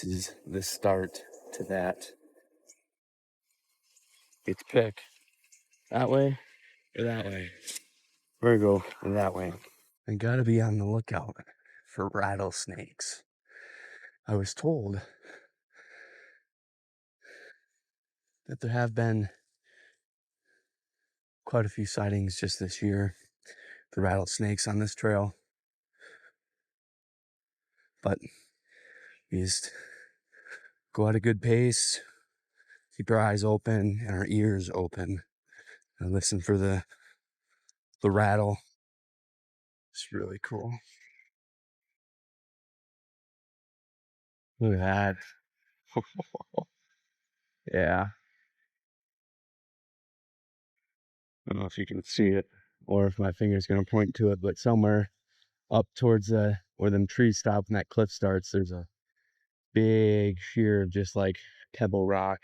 this is the start to that. It's pick that way or that way. We're gonna go that way. I gotta be on the lookout for rattlesnakes. I was told that there have been quite a few sightings just this year, the rattlesnakes on this trail. But we just go at a good pace, keep our eyes open and our ears open, and listen for the rattle. It's really cool. Look at that. Yeah. I don't know if you can see it or if my finger's gonna point to it, but somewhere up towards where them trees stop and that cliff starts, there's a big sheer of just like pebble rock.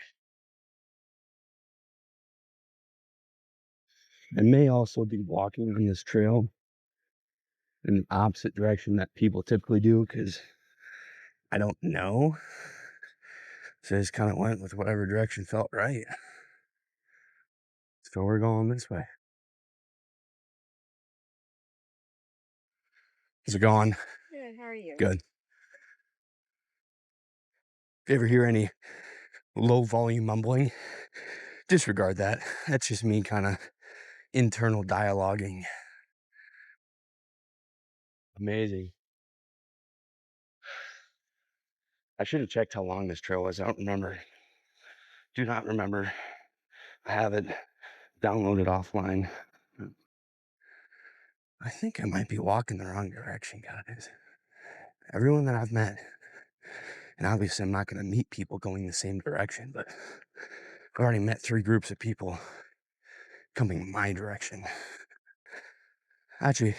I may also be walking on this trail in the opposite direction that people typically do because I don't know. So I just kind of went with whatever direction felt right. So we're going this way. How's it going? Good, how are you? Good. If you ever hear any low volume mumbling, disregard that. That's just me kind of internal dialoguing. Amazing. I should have checked how long this trail was. I don't remember. Do not remember. I have it downloaded offline. I think I might be walking the wrong direction, guys. Everyone that I've met, and obviously I'm not going to meet people going the same direction, but I've already met 3 groups of people coming my direction. Actually,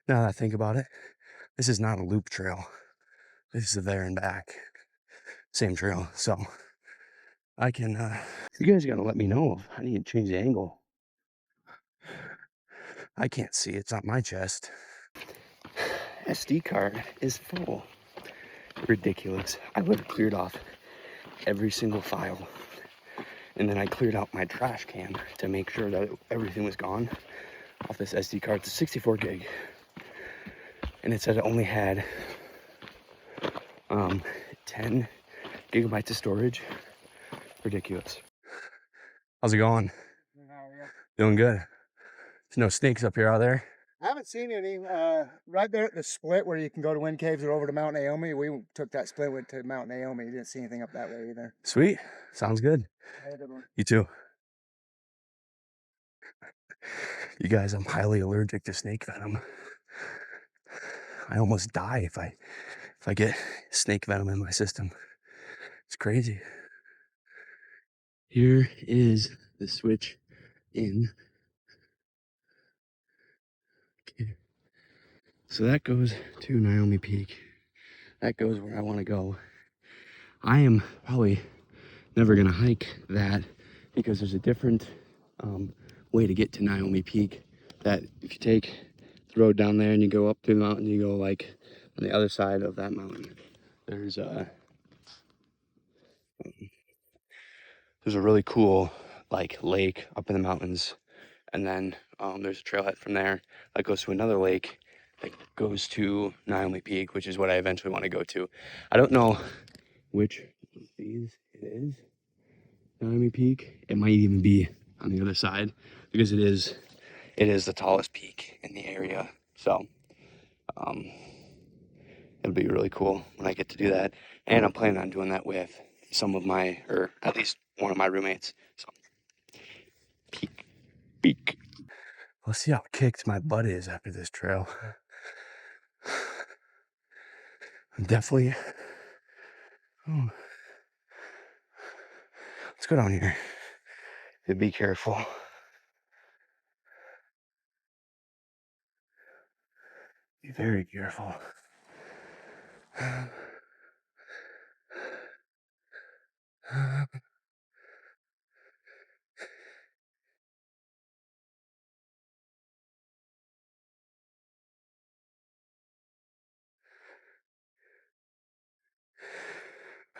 now that I think about it, this is not a loop trail. This is a there and back. Same trail, so I can, you guys gotta let me know if I need to change the angle. I can't see, it's on my chest. SD card is full. Ridiculous. I would have cleared off every single file. And then I cleared out my trash can to make sure that everything was gone off this SD card. It's a 64 gig. And it said it only had 10 gigabytes of storage. Ridiculous. How's it going? How are you? Doing good. There's no snakes up here, are there? I haven't seen any. Right there at the split where you can go to Wind Caves or over to Mount Naomi. We took that split, went to Mount Naomi. Didn't see anything up that way either. Sweet. Sounds good. Have a good one. You too. You guys, I'm highly allergic to snake venom. I almost die if I get snake venom in my system. It's crazy. Here is the switch in. Okay. So that goes to Naomi Peak. That goes where I want to go. I am probably never gonna hike that because there's a different way to get to Naomi Peak. That if you take the road down there and you go up through the mountain, you go like on the other side of that mountain. There's a really cool like lake up in the mountains, and then there's a trailhead from there that goes to another lake that goes to Naomi Peak, which is what I eventually want to go to. I don't know which of these it is. Naomi Peak. It might even be on the other side because it is the tallest peak in the area. So it'll be really cool when I get to do that. And I'm planning on doing that with some of my, or at least one of my roommates. So peak. Let's see how kicked my butt is after this trail. I'm definitely. Oh. Let's go down here. And be careful. Be very careful.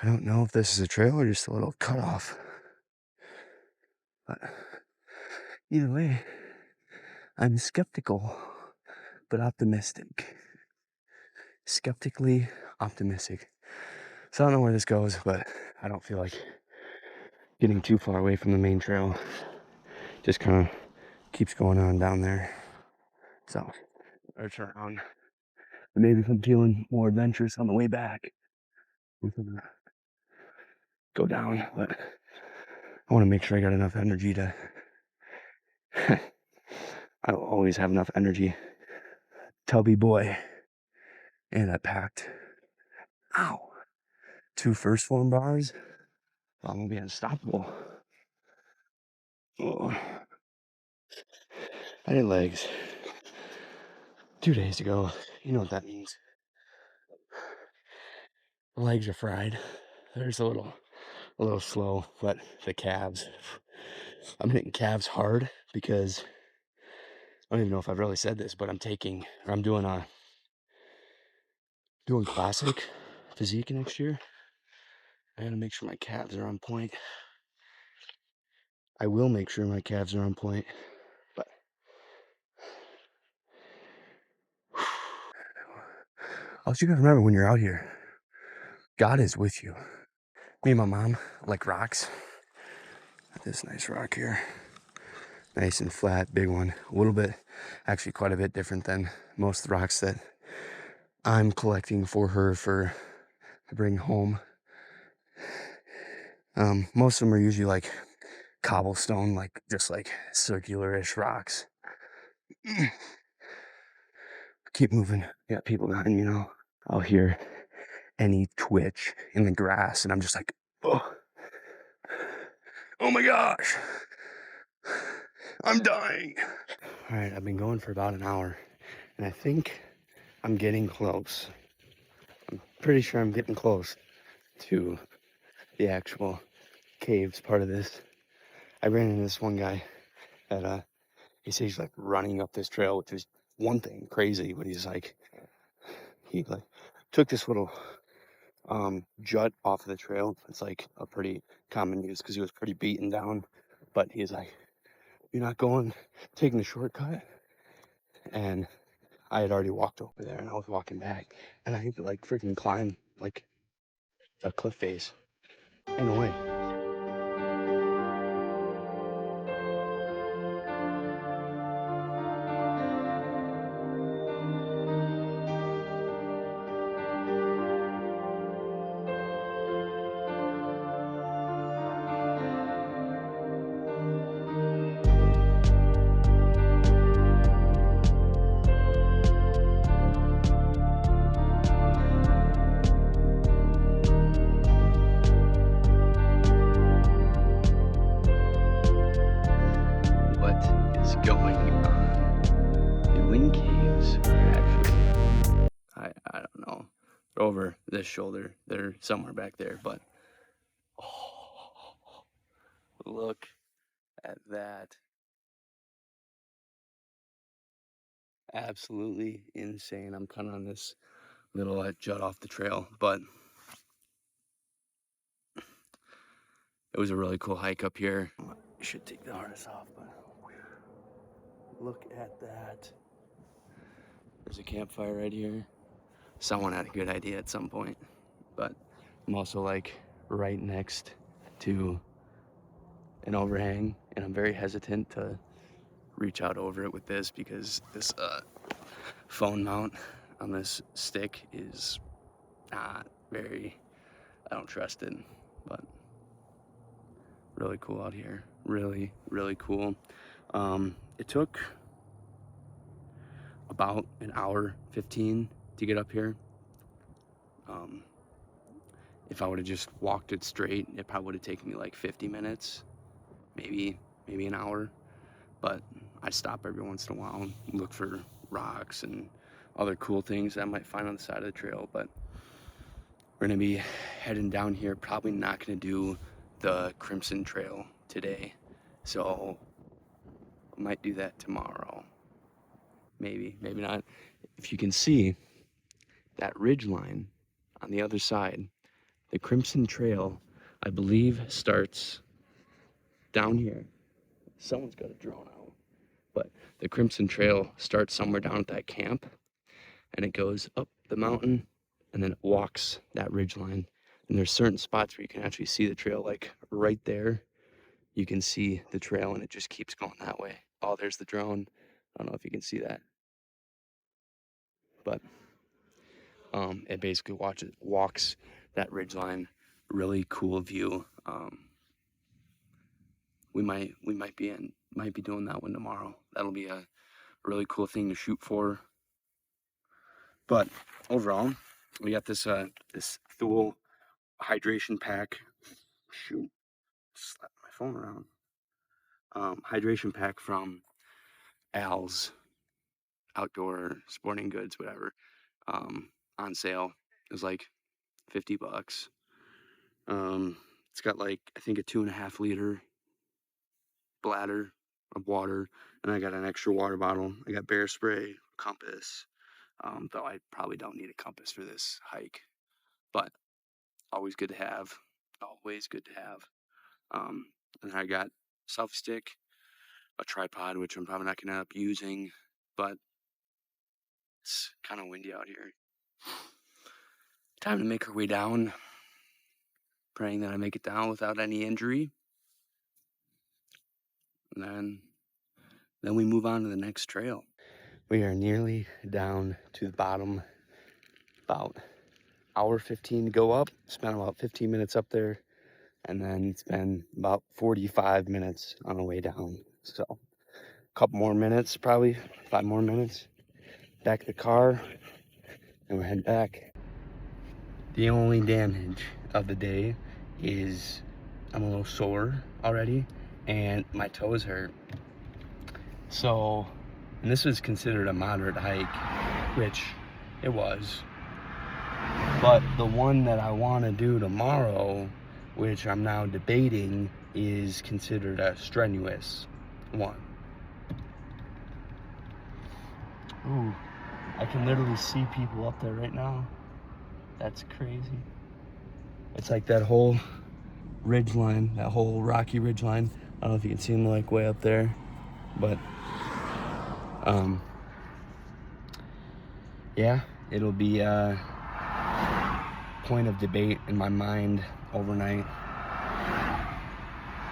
I don't know if this is a trail or just a little cutoff. But either way, I'm skeptical, but optimistic. Skeptically optimistic. So I don't know where this goes, but I don't feel like getting too far away from the main trail. Just kind of keeps going on down there. So I turn around. Maybe if I'm feeling more adventurous on the way back, we can go down. But I want to make sure I got enough energy to. I will always have enough energy. Tubby boy. And I packed. Ow. 2 first form bars. I'm gonna be unstoppable. Oh. I did legs 2 days ago. You know what that means. The legs are fried. There's a little slow, but the calves. I'm hitting calves hard because I don't even know if I've really said this, but I'm doing classic physique next year. I gotta make sure my calves are on point. I will make sure my calves are on point, but all you gotta remember when you're out here, God is with you. Me and my mom like rocks. This nice rock here. Nice and flat, big one. A little bit, actually quite a bit different than most of the rocks that I'm collecting for her to bring home. Most of them are usually like cobblestone, like just like circular-ish rocks. Keep moving. Got people behind me now. I'll hear any twitch in the grass, and I'm just like, oh my gosh, I'm dying. All right, I've been going for about an hour, and I think I'm getting close. I'm pretty sure I'm getting close to the actual caves part of this. I ran into this one guy that he says he's like running up this trail, which is one thing crazy, but he like took this little jut off of the trail. It's like a pretty common use because he was pretty beaten down, but he's like, you're not taking the shortcut. And I had already walked over there and I was walking back, and I had to like freaking climb like a cliff face. Ain't no way. What is going on? The wind caves are actually, I don't know. They're over this shoulder. They're somewhere back there, but oh, look at that. Absolutely insane. I'm kind of on this little jut off the trail, but it was a really cool hike up here. I should take the harness off, but look at that. There's a campfire right here. Someone had a good idea at some point, but I'm also like right next to an overhang, and I'm very hesitant to reach out over it with this because this phone mount on this stick is not very, I don't trust it, but really cool out here. Really, really cool. It took about an hour 15 to get up here. If I would have just walked it straight, it probably would have taken me like 50 minutes, maybe an hour. But I stop every once in a while and look for rocks and other cool things that I might find on the side of the trail. But we're gonna be heading down here, probably not gonna do the Crimson Trail today. So I might do that tomorrow. Maybe not. If you can see that ridge line on the other side, The Crimson Trail, I believe, starts down here. Someone's got a drone out. But the Crimson Trail starts somewhere down at that camp, and it goes up the mountain, and then it walks that ridge line. And there's certain spots where you can actually see the trail, like right there. You can see the trail, and it just keeps going that way. Oh, there's the drone. I don't know if you can see that, but it basically walks that ridge line. Really cool view. We might be doing that one tomorrow. That'll be a really cool thing to shoot for. But overall, we got this this Thule hydration pack. Shoot, slap my phone around. Hydration pack from Al's Outdoor Sporting Goods, whatever. On sale. It was like $50. It's got like, I think, a 2.5 liter bladder of water, and I got an extra water bottle. I got bear spray, compass. Though I probably don't need a compass for this hike, but always good to have. Always good to have. And I got selfie stick, a tripod, which I'm probably not gonna end up using, but it's kind of windy out here. Time to make our way down. Praying that I make it down without any injury. And then we move on to the next trail. We are nearly down to the bottom. About hour 15 to go up. Spent about 15 minutes up there, and then spend about 45 minutes on the way down. So a couple more minutes, probably 5 more minutes. Back to the car, and we're heading back. The only damage of the day is I'm a little sore already, and my toes hurt. So, and this was considered a moderate hike, which it was. But the one that I want to do tomorrow, which I'm now debating, is considered a strenuous one. Ooh, I can literally see people up there right now. That's crazy. It's like that whole ridge line, that whole rocky ridge line. I don't know if you can see them like way up there, but yeah, it'll be a point of debate in my mind overnight.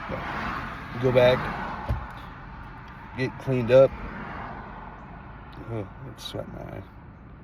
But go back, get cleaned up. Oh, it's sweating my eye.